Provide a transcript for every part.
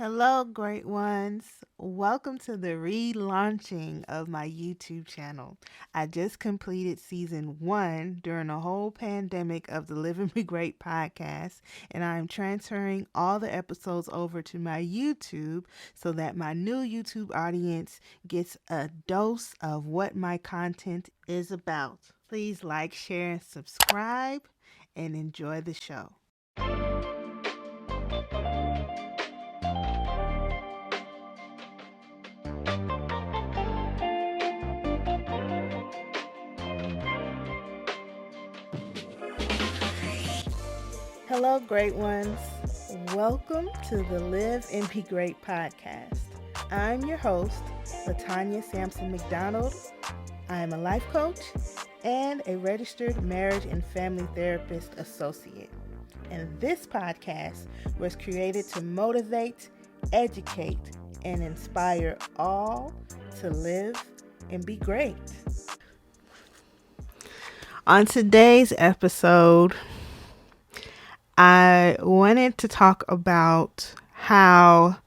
Hello, great ones. Welcome to the relaunching of my YouTube channel. I just completed season 1 during the whole pandemic of the Living Me Great podcast, and I am transferring all the episodes over to my YouTube so that my new YouTube audience gets a dose of what my content is about. Please like, share, and subscribe, and enjoy the show. Hello, great ones. Welcome to the Live and Be Great podcast. I'm your host, Latonya Sampson-McDonald. I am a life coach and a registered marriage and family therapist associate. And this podcast was created to motivate, educate, and inspire all to live and be great. On today's episode, I wanted to talk about how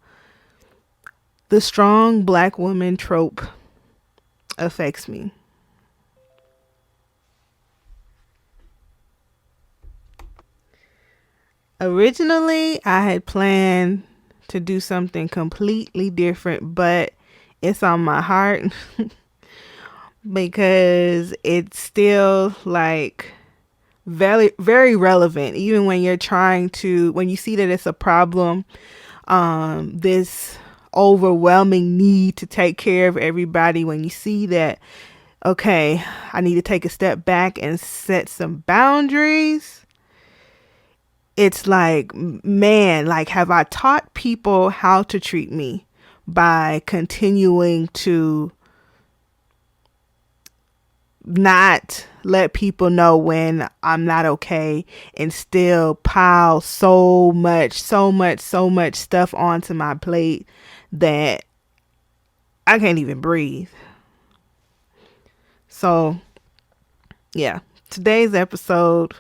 the strong black woman trope affects me. Originally, I had planned to do something completely different, but it's on my heart because it's still very, very relevant, even when you're when you see that it's a problem, this overwhelming need to take care of everybody. When you see that, okay, I need to take a step back and set some boundaries. It's like, man, have I taught people how to treat me by continuing to not let people know when I'm not okay and still pile so much stuff onto my plate that I can't even breathe. So, yeah, today's episode,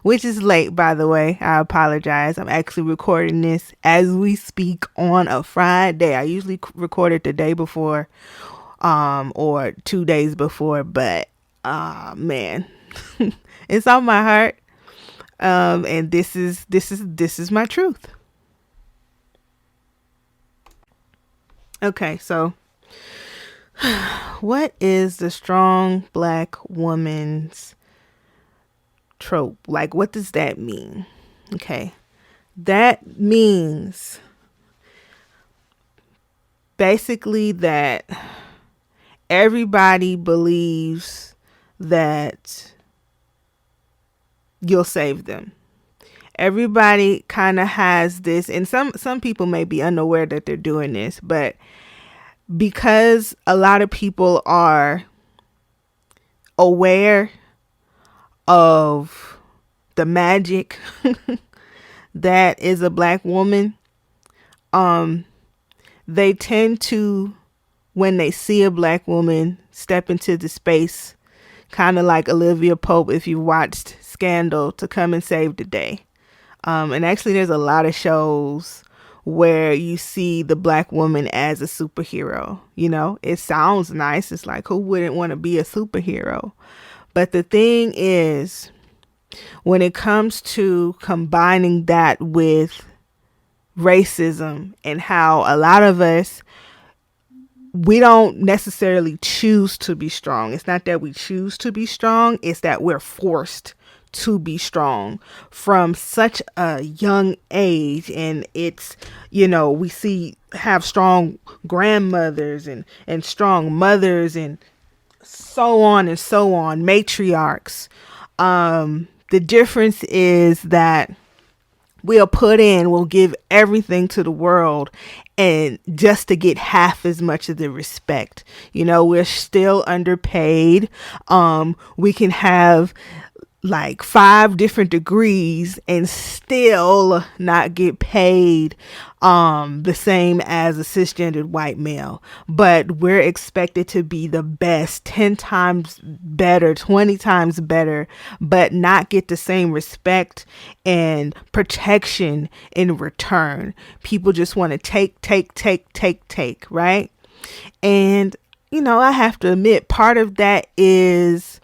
which is late, by the way, I apologize. I'm actually recording this as we speak on a Friday. I usually record it the day before or 2 days before, but man, it's on my heart. And this is my truth. Okay, so what is the strong black woman's trope? What does that mean? Okay, that means basically that everybody believes that you'll save them. Everybody kind of has this, and some people may be unaware that they're doing this, but because a lot of people are aware of the magic that is a black woman, they tend to, when they see a black woman step into the space, kind of like Olivia Pope, if you watched Scandal, to come and save the day. And actually there's a lot of shows where you see the black woman as a superhero. You know, it sounds nice. It's like, who wouldn't want to be a superhero? But the thing is, when it comes to combining that with racism and how a lot of us, we don't necessarily choose to be strong. It's not that we choose to be strong. It's that we're forced to be strong from such a young age. And it's, we have strong grandmothers and strong mothers and so on, matriarchs. The difference is that we'll give everything to the world, and just to get half as much of the respect. We're still underpaid. We can have 5 different degrees and still not get paid the same as a cisgendered white male, but we're expected to be the best, 10 times better, 20 times better, but not get the same respect and protection in return. People just want to take, right? And, I have to admit, part of it is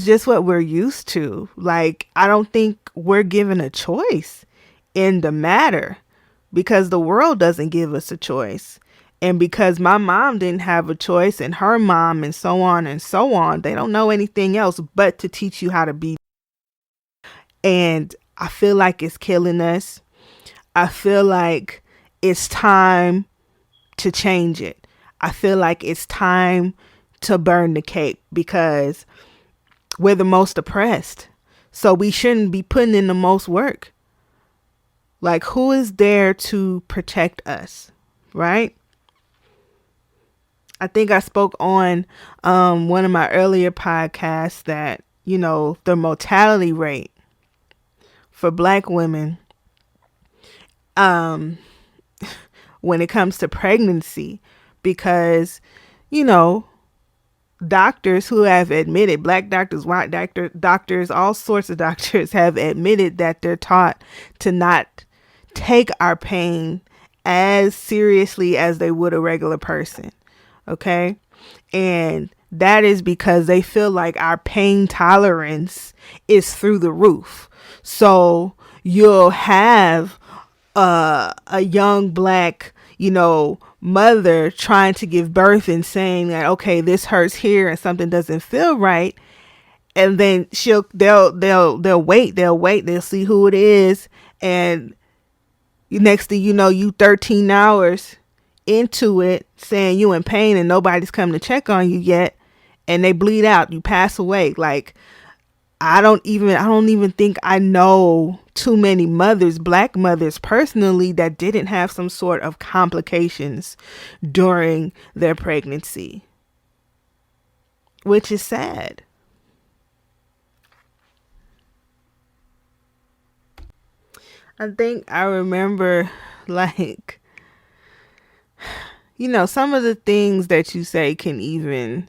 just what we're used to. Like, I don't think we're given a choice in the matter, because the world doesn't give us a choice. And because my mom didn't have a choice, and her mom, and so on and so on, they don't know anything else but to teach you how to be. And I feel like it's killing us. I feel like it's time to change it. I feel like it's time to burn the cape, because we're the most oppressed. So we shouldn't be putting in the most work. Like, who is there to protect us, right? I think I spoke on one of my earlier podcasts that, the mortality rate for Black women when it comes to pregnancy, because, doctors who have admitted, Black doctors, white doctors, all sorts of doctors have admitted that they're taught to not take our pain as seriously as they would a regular person. Okay. And that is because they feel like our pain tolerance is through the roof. So you'll have a young Black, mother trying to give birth and saying that, okay, this hurts here and something doesn't feel right. And then they'll wait, they'll see who it is. And next thing you know, you 13 hours into it saying you in pain and nobody's come to check on you yet. And they bleed out, you pass away. Like, I don't even think I know too many mothers, Black mothers personally, that didn't have some sort of complications during their pregnancy, which is sad. I think I remember, like, some of the things that you say can even,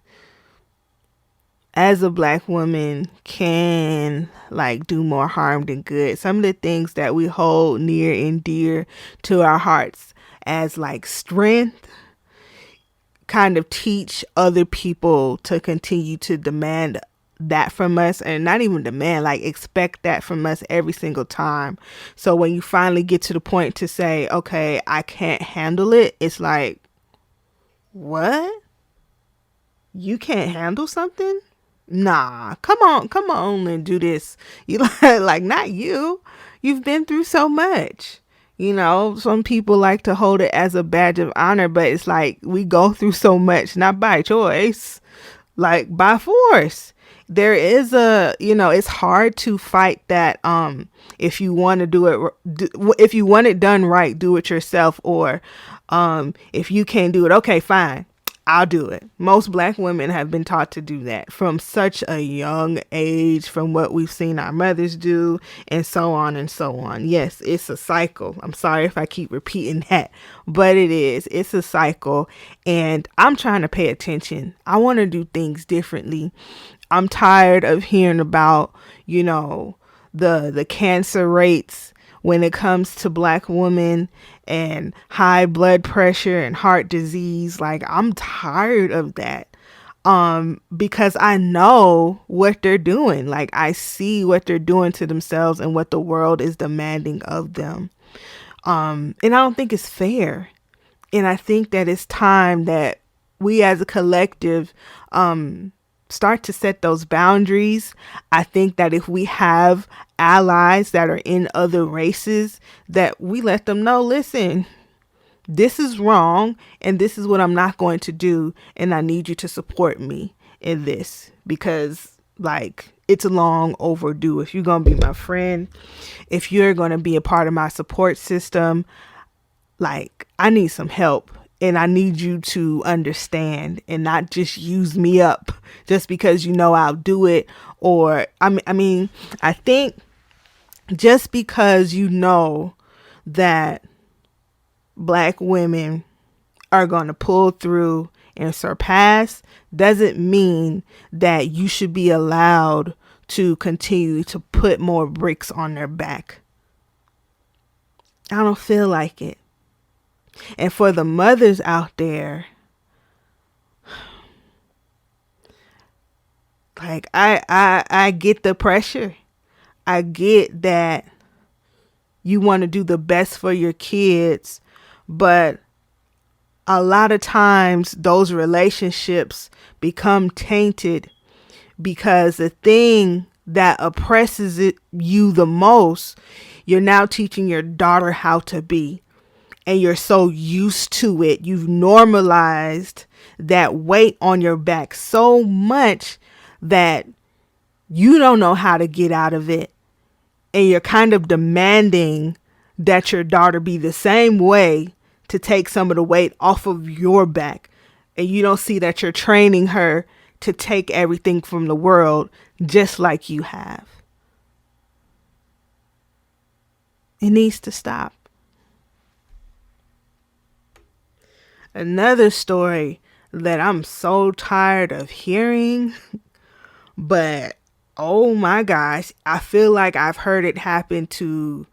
as a Black woman, can like do more harm than good. Some of the things that we hold near and dear to our hearts as like strength kind of teach other people to continue to demand that from us, and not even demand, like expect that from us every single time. So when you finally get to the point to say, okay, I can't handle it, it's like, what? You can't handle something? Nah, come on and do this. You like, not you. You've been through so much. Some people like to hold it as a badge of honor, but it's like we go through so much, not by choice, like by force. There is it's hard to fight that. If you want to do it, if you want it done right, do it yourself. Or if you can't do it, okay, fine, I'll do it. Most Black women have been taught to do that from such a young age, from what we've seen our mothers do, and so on and so on. Yes, it's a cycle. I'm sorry if I keep repeating that, but it's a cycle, and I'm trying to pay attention. I want to do things differently. I'm tired of hearing about, the cancer rates when it comes to Black women and high blood pressure and heart disease. Like, I'm tired of that. Because I know what they're doing. Like, I see what they're doing to themselves and what the world is demanding of them. And I don't think it's fair. And I think that it's time that we as a collective, start to set those boundaries. I think that if we have allies that are in other races, that we let them know, listen, this is wrong and this is what I'm not going to do. And I need you to support me in this, because like, it's long overdue. If you're going to be my friend, if you're going to be a part of my support system, like, I need some help. And I need you to understand and not just use me up just because I'll do it. Or I think just because you know that black women are going to pull through and surpass doesn't mean that you should be allowed to continue to put more bricks on their back. I don't feel like it. And for the mothers out there, like I get the pressure. I get that you want to do the best for your kids, but a lot of times those relationships become tainted because the thing that oppresses you the most, you're now teaching your daughter how to be. And you're so used to it. You've normalized that weight on your back so much that you don't know how to get out of it. And you're kind of demanding that your daughter be the same way to take some of the weight off of your back. And you don't see that you're training her to take everything from the world just like you have. It needs to stop. Another story that I'm so tired of hearing, but oh my gosh, I feel like I've heard it happen to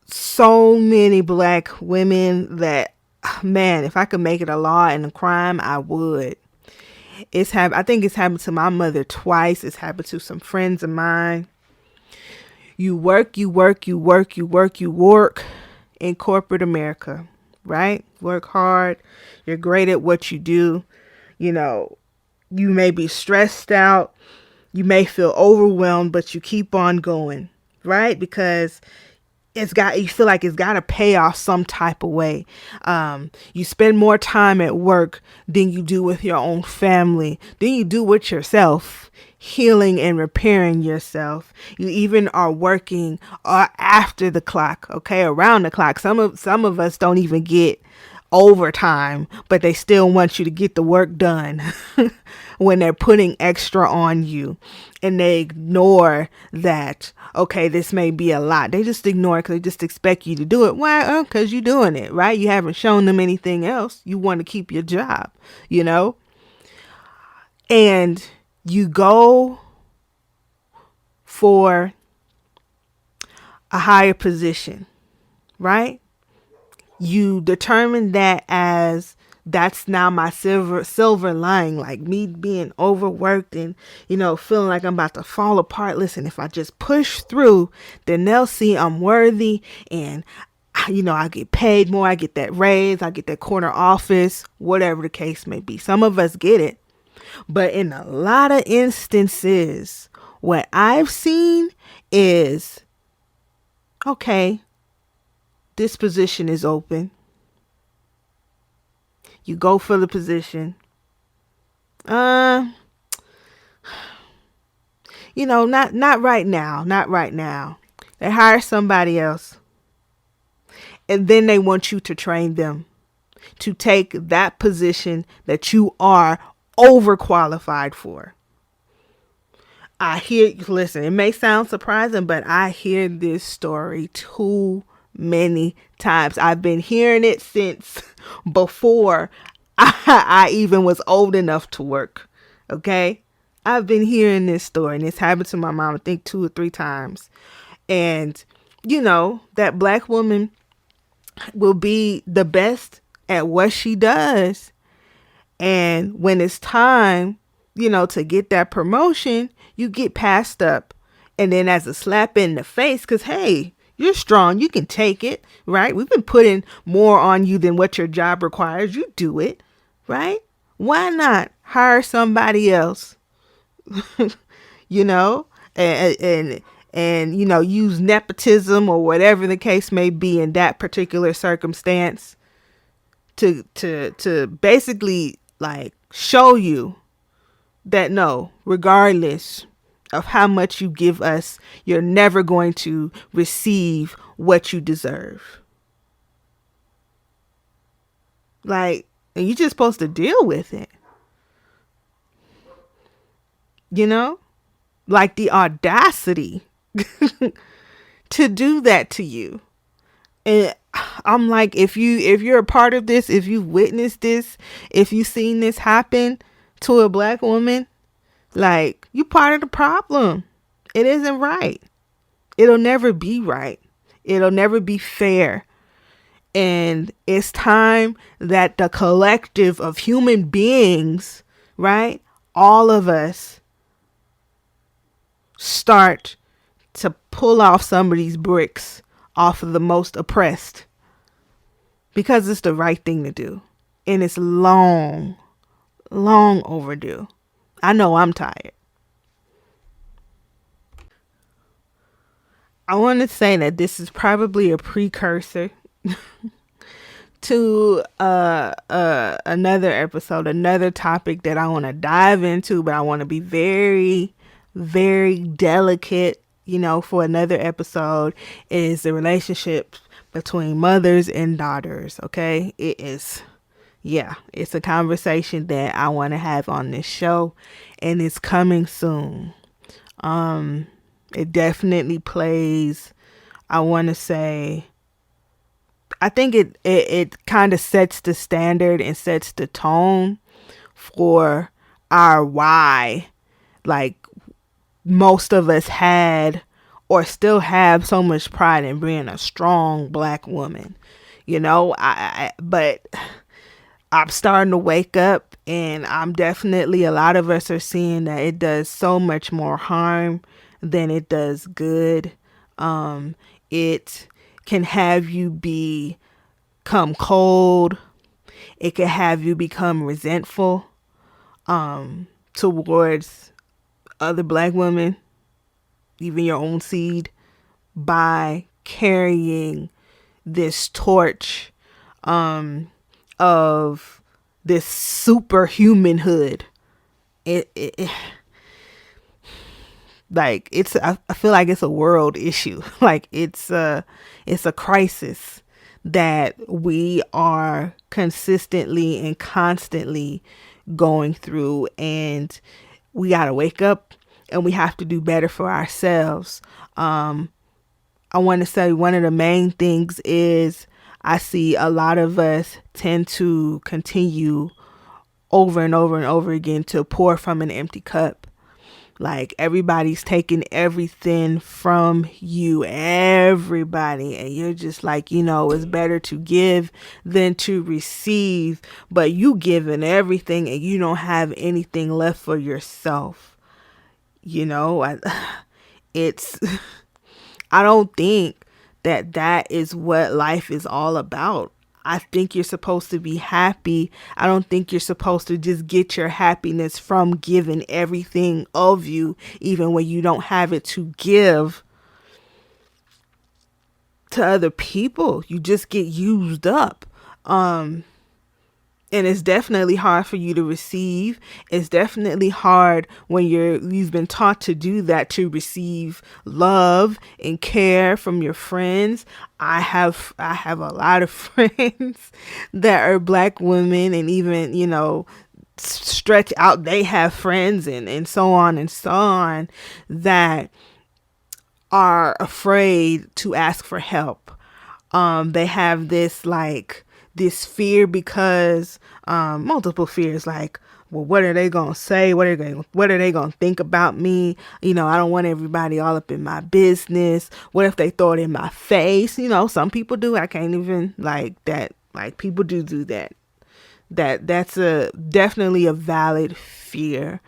so many black women that, man, if I could make it a law and a crime, I would. I think it's happened to my mother twice. It's happened to some friends of mine. You work in corporate America, right? Work hard. You're great at what you do. You know, you may be stressed out. You may feel overwhelmed, but you keep on going, right? Because you feel like it's got to pay off some type of way. You spend more time at work than you do with your own family, than you do with yourself, healing and repairing yourself. You even are working after the clock, okay, around the clock. Some of us don't even get overtime, but they still want you to get the work done when they're putting extra on you. And they ignore that, okay, this may be a lot. They just ignore it because they just expect you to do it. Why? Because you're doing it, right? You haven't shown them anything else. You want to keep your job, you know? And you go for a higher position, right? You determine that as that's now my silver lining, like me being overworked and, you know, feeling like I'm about to fall apart. Listen, if I just push through, then they'll see I'm worthy and, you know, I get paid more. I get that raise. I get that corner office, whatever the case may be. Some of us get it. But in a lot of instances, what I've seen is, okay, this position is open. You go for the position. You know, not right now. Not right now. They hire somebody else. And then they want you to train them to take that position that you are overqualified for. Listen, it may sound surprising, but I hear this story too many times. I've been hearing it since before I even was old enough to work. Okay. I've been hearing this story and it's happened to my mom, I think 2 or 3 times. And you know, that black woman will be the best at what she does. And when it's time, you know, to get that promotion, you get passed up. And then as a slap in the face, because, hey, you're strong. You can take it, right? We've been putting more on you than what your job requires. You do it, right? Why not hire somebody else, you know, and you know, use nepotism or whatever the case may be in that particular circumstance to basically like show you that no, regardless of how much you give us, you're never going to receive what you deserve. Like, and you're just supposed to deal with it. You know, like the audacity to do that to you. And I'm like, if you're a part of this, if you've witnessed this, if you've seen this happen to a black woman, like, you part of the problem. It isn't right. It'll never be right. It'll never be fair. And it's time that the collective of human beings, right? All of us start to pull off some of these bricks off of the most oppressed, because it's the right thing to do. And it's long overdue. I know I'm tired. I want to say that this is probably a precursor to another episode, another topic that I want to dive into, but I want to be very, very delicate, for another episode, is the relationship between mothers and daughters. Okay. It's a conversation that I want to have on this show, and it's coming soon. It definitely plays, I want to say, I think it kind of sets the standard and sets the tone for our why, like, most of us had or still have so much pride in being a strong black woman. But I'm starting to wake up, and I'm definitely, a lot of us are seeing that it does so much more harm than it does good. It can have you become cold. It can have you become resentful towards other black women, even your own seed, by carrying this torch of this superhumanhood. Like, I feel like it's a world issue. Like, it's a crisis that we are consistently and constantly going through, and we got to wake up, and we have to do better for ourselves. I want to say one of the main things is, I see a lot of us tend to continue over and over and over again to pour from an empty cup. Like, everybody's taking everything from you, everybody. And you're just like, it's better to give than to receive. But you giving everything, and you don't have anything left for yourself. I don't think that is what life is all about. I think you're supposed to be happy. I don't think you're supposed to just get your happiness from giving everything of you, even when you don't have it to give to other people. You just get used up. And it's definitely hard for you to receive. It's definitely hard when you've been taught to do that, to receive love and care from your friends. I have a lot of friends that are black women, and even, stretch out, they have friends and so on, that are afraid to ask for help. They have this fear because multiple fears, like, well, what are they going to say? What are they going to think about me? I don't want everybody all up in my business. What if they throw it in my face? Some people do. I can't even, like, that. Like, people do that. That's definitely a valid fear.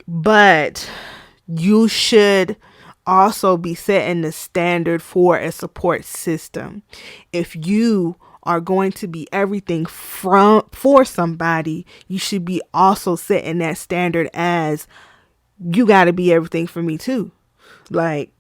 But you should also be setting the standard for a support system. If you are going to be everything for somebody, you should be also setting that standard as, you got to be everything for me too. Like,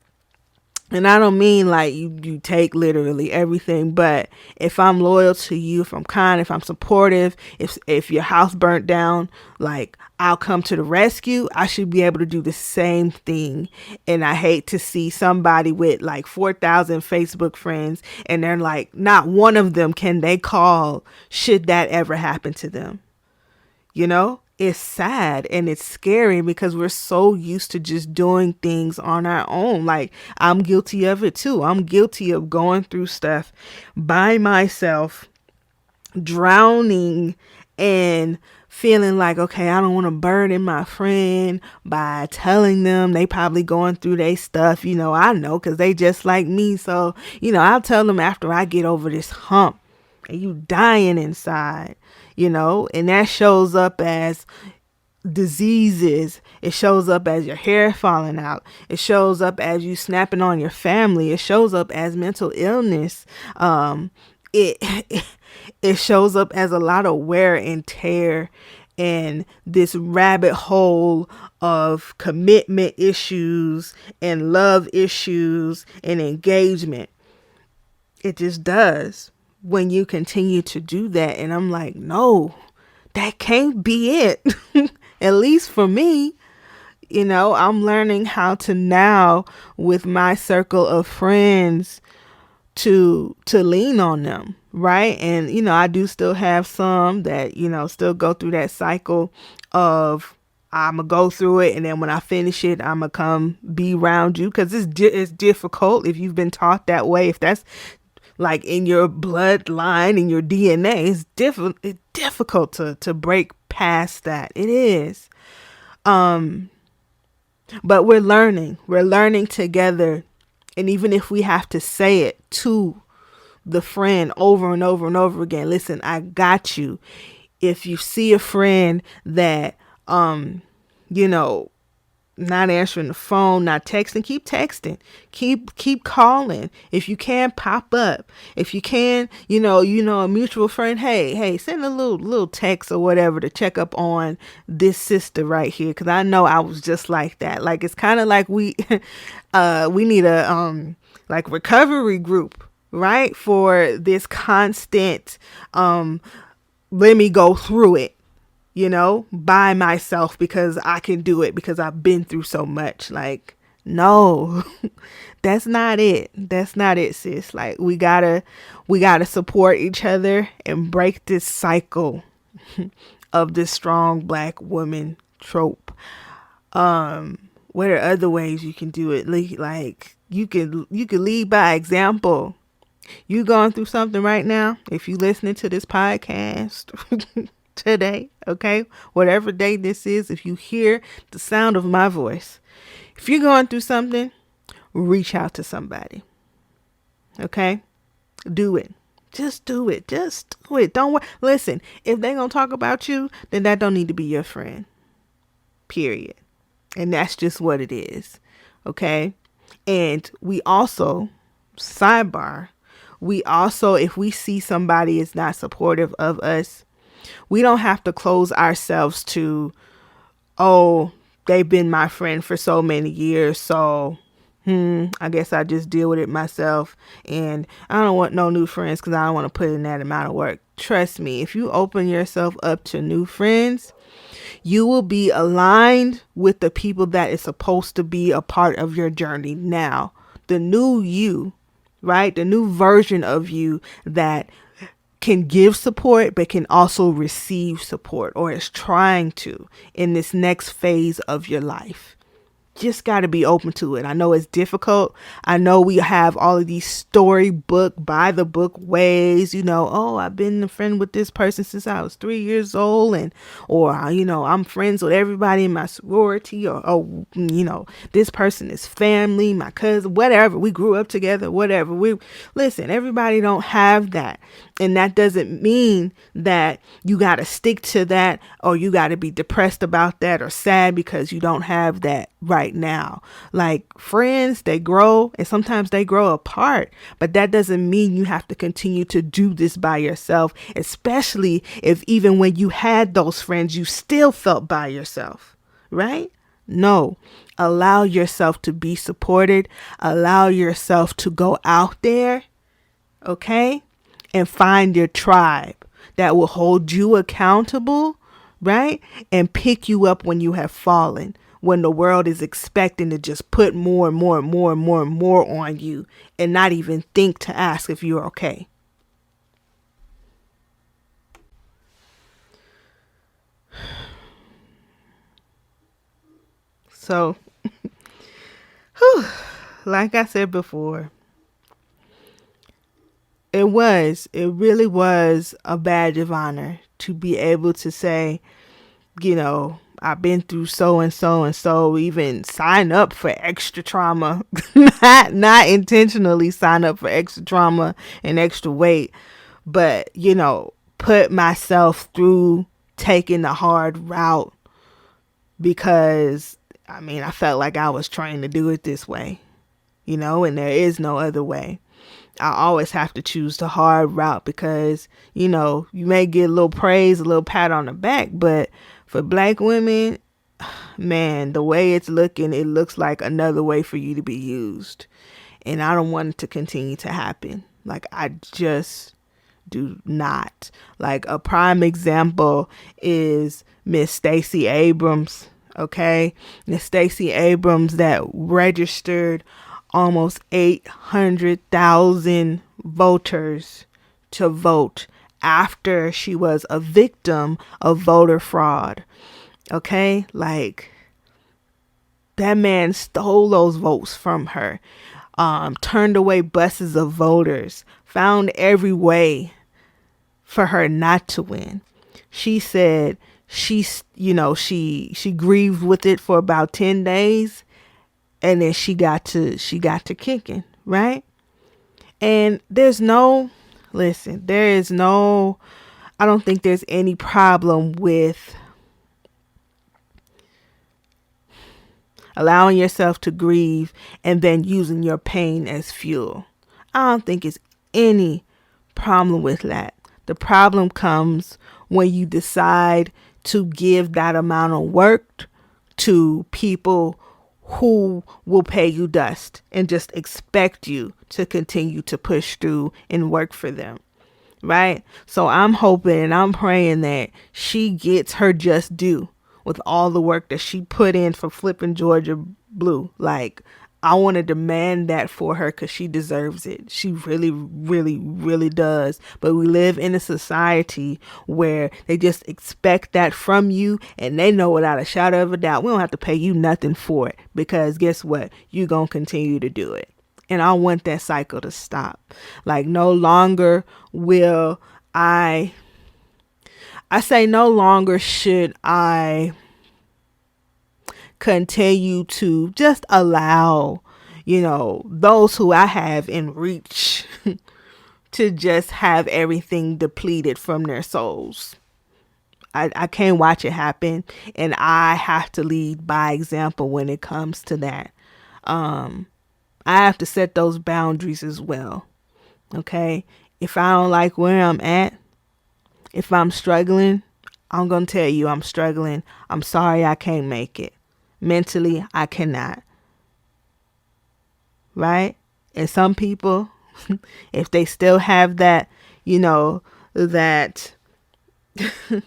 and I don't mean like you take literally everything, but if I'm loyal to you, if I'm kind, if I'm supportive, if your house burnt down, like, I'll come to the rescue. I should be able to do the same thing. And I hate to see somebody with like 4,000 Facebook friends, and they're like, not one of them can they call should that ever happen to them. it's sad and it's scary because we're so used to just doing things on our own. Like, I'm guilty of it too. I'm guilty of going through stuff by myself, drowning and feeling like, okay, I don't want to burden my friend by telling them they probably going through their stuff. I know because they just like me. So, I'll tell them after I get over this hump, and you dying inside, and that shows up as diseases. It shows up as your hair falling out. It shows up as you snapping on your family. It shows up as mental illness. It it shows up as a lot of wear and tear and this rabbit hole of commitment issues and love issues and engagement. It just does when you continue to do that. And I'm like, no, that can't be it. At least for me, I'm learning how to now, with my circle of friends, to lean on them, right? And I do still have some that still go through that cycle of, I'm gonna go through it, and then when I finish it, I'm gonna come be around you, because it's difficult if you've been taught that way. If that's like in your bloodline, in your DNA, it's difficult to break past that. It is. But we're learning together. And even if we have to say it to the friend over and over and over again, listen, I got you. If you see a friend that, not answering the phone, not texting, keep texting, keep calling. If you can, pop up. If you can, a mutual friend, hey, send a little text or whatever to check up on this sister right here. Cause I know I was just like that. Like, it's kind of like we need a, like, recovery group, right? For this constant, let me go through it, by myself, because I can do it, because I've been through so much. Like, no, that's not it. That's not it, sis. Like, we gotta support each other and break this cycle of this strong Black woman trope. What are other ways you can do it? Like, you can lead by example. You going through something right now? If you listening to this podcast today, okay, whatever day this is, if you hear the sound of my voice, if you're going through something, reach out to somebody. Okay, do it. Just do it. Don't worry. Listen, if they're gonna talk about you, then that don't need to be your friend, period. And that's just what it is. Okay. And we also, sidebar, if we see somebody is not supportive of us, we don't have to close ourselves to, oh, they've been my friend for so many years, so I guess I just deal with it myself, and I don't want no new friends because I don't want to put in that amount of work. Trust me, if you open yourself up to new friends, you will be aligned with the people that is supposed to be a part of your journey now. The new you, right? The new version of you that can give support, but can also receive support, or is trying to, in this next phase of your life. Just got to be open to it. I know it's difficult. I know we have all of these storybook, by the book ways, oh, I've been a friend with this person since I was 3 years old, or I'm friends with everybody in my sorority, or this person is family, my cousin, whatever. We grew up together, whatever. Listen, everybody don't have that. And that doesn't mean that you got to stick to that, or you got to be depressed about that or sad because you don't have that right now. Like, friends, they grow, and sometimes they grow apart, but that doesn't mean you have to continue to do this by yourself, especially if even when you had those friends, you still felt by yourself, right? No, allow yourself to be supported. Allow yourself to go out there, okay? And find your tribe that will hold you accountable, right? And pick you up when you have fallen, when the world is expecting to just put more and more and more and more and more on you, and not even think to ask if you're okay. So, whew, like I said before, it really was a badge of honor to be able to say, I've been through so and so and so, even sign up for extra trauma, not intentionally sign up for extra trauma and extra weight, but, put myself through taking the hard route because, I felt like I was trying to do it this way, and there is no other way. I always have to choose the hard route because, you may get a little praise, a little pat on the back, but for Black women, man, the way it's looking, it looks like another way for you to be used. And I don't want it to continue to happen. Like, I just do not. Like, a prime example is Miss Stacey Abrams. Okay, Miss Stacey Abrams that registered almost 800,000 voters to vote after she was a victim of voter fraud. Okay, like, that man stole those votes from her, turned away buses of voters, found every way for her not to win. She said she grieved with it for about 10 days and then she got to kicking, right? And there is no, I don't think there's any problem with allowing yourself to grieve and then using your pain as fuel. I don't think it's any problem with that. The problem comes when you decide to give that amount of work to people who will pay you dust and just expect you to continue to push through and work for them. Right? So I'm hoping and I'm praying that she gets her just due with all the work that she put in for flipping Georgia blue. Like, I want to demand that for her because she deserves it. She really, really, really does. But we live in a society where they just expect that from you, and they know without a shadow of a doubt, we don't have to pay you nothing for it because guess what? You're going to continue to do it. And I want that cycle to stop. Like, no longer will I say no longer should I continue to just allow, those who I have in reach to just have everything depleted from their souls. I can't watch it happen, and I have to lead by example when it comes to that. I have to set those boundaries as well. Okay? If I don't like where I'm at, if I'm struggling, I'm going to tell you I'm struggling. I'm sorry I can't make it. Mentally, I cannot. Right? And some people, if they still have that, that, I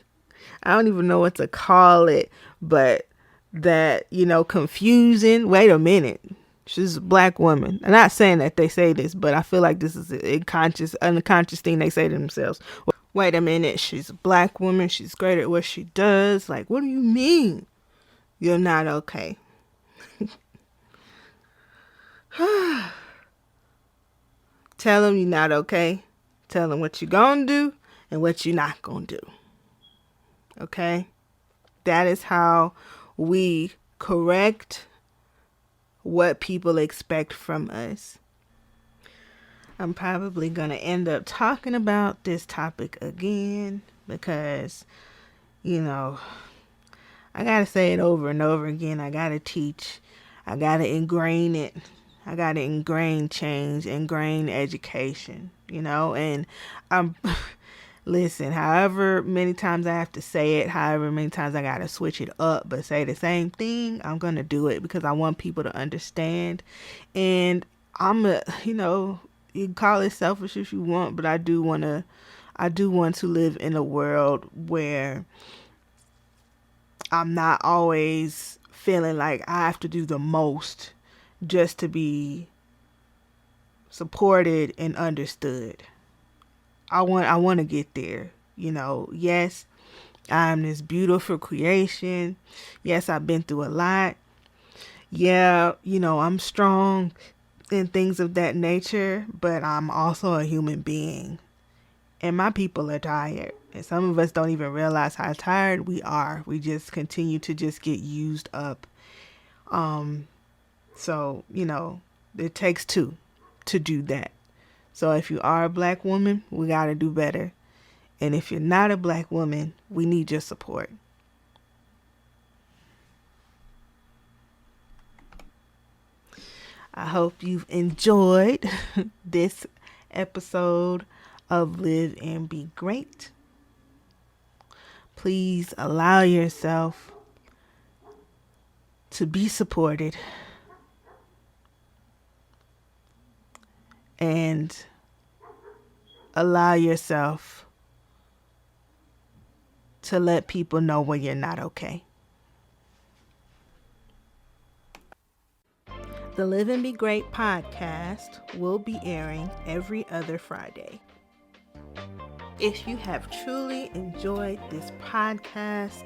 don't even know what to call it, but that, confusion. Wait a minute. She's a Black woman. I'm not saying that they say this, but I feel like this is an unconscious thing they say to themselves. Wait a minute. She's a Black woman. She's great at what she does. Like, what do you mean you're not okay? Tell them you're not okay. Tell them what you're going to do and what you're not going to do. Okay? That is how we correct what people expect from us. I'm probably going to end up talking about this topic again because, I got to say it over and over again. I got to teach. I got to ingrain it. I got to ingrain change, ingrain education, and listen, however many times I have to say it, however many times I got to switch it up, but say the same thing, I'm going to do it because I want people to understand. And you can call it selfish if you want, but I do want to live in a world where I'm not always feeling like I have to do the most just to be supported and understood. I want to get there. Yes, I'm this beautiful creation. Yes, I've been through a lot. Yeah, I'm strong and things of that nature, but I'm also a human being. And my people are tired. And some of us don't even realize how tired we are. We just continue to just get used up. So, it takes two to do that. So if you are a black woman, we got to do better. And if you're not a black woman, we need your support. I hope you've enjoyed this episode of Live and Be Great. Please allow yourself to be supported and allow yourself to let people know when you're not okay. The Live and Be Great podcast will be airing every other Friday. If you have truly enjoyed this podcast,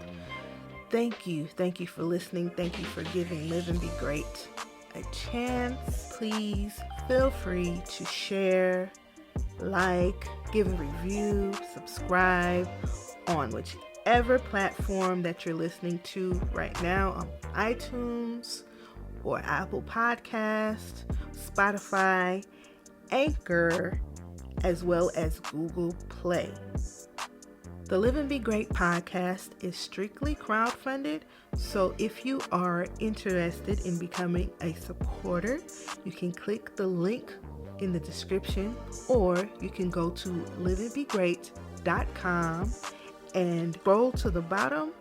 thank you. Thank you for listening. Thank you for giving Live and Be Great a chance. Please feel free to share, like, give a review, subscribe on whichever platform that you're listening to right now, on iTunes or Apple Podcast, Spotify, Anchor, as well as Google Play. The Live and Be Great podcast is strictly crowdfunded, so if you are interested in becoming a supporter, you can click the link in the description, or you can go to liveandbegreat.com and scroll to the bottom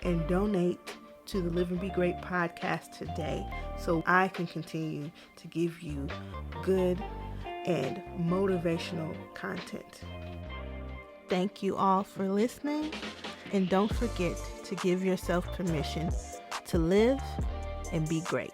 and donate to the Live and Be Great podcast today, so I can continue to give you good and motivational content. Thank you all for listening, and don't forget to give yourself permission to live and be great.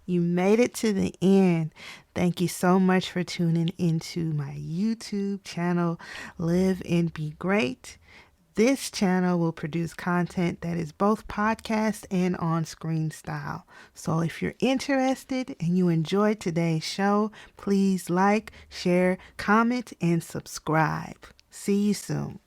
You made it to the end. Thank you so much for tuning into my YouTube channel, Live and Be Great. This channel will produce content that is both podcast and on-screen style. So if you're interested and you enjoyed today's show, please like, share, comment, and subscribe. See you soon.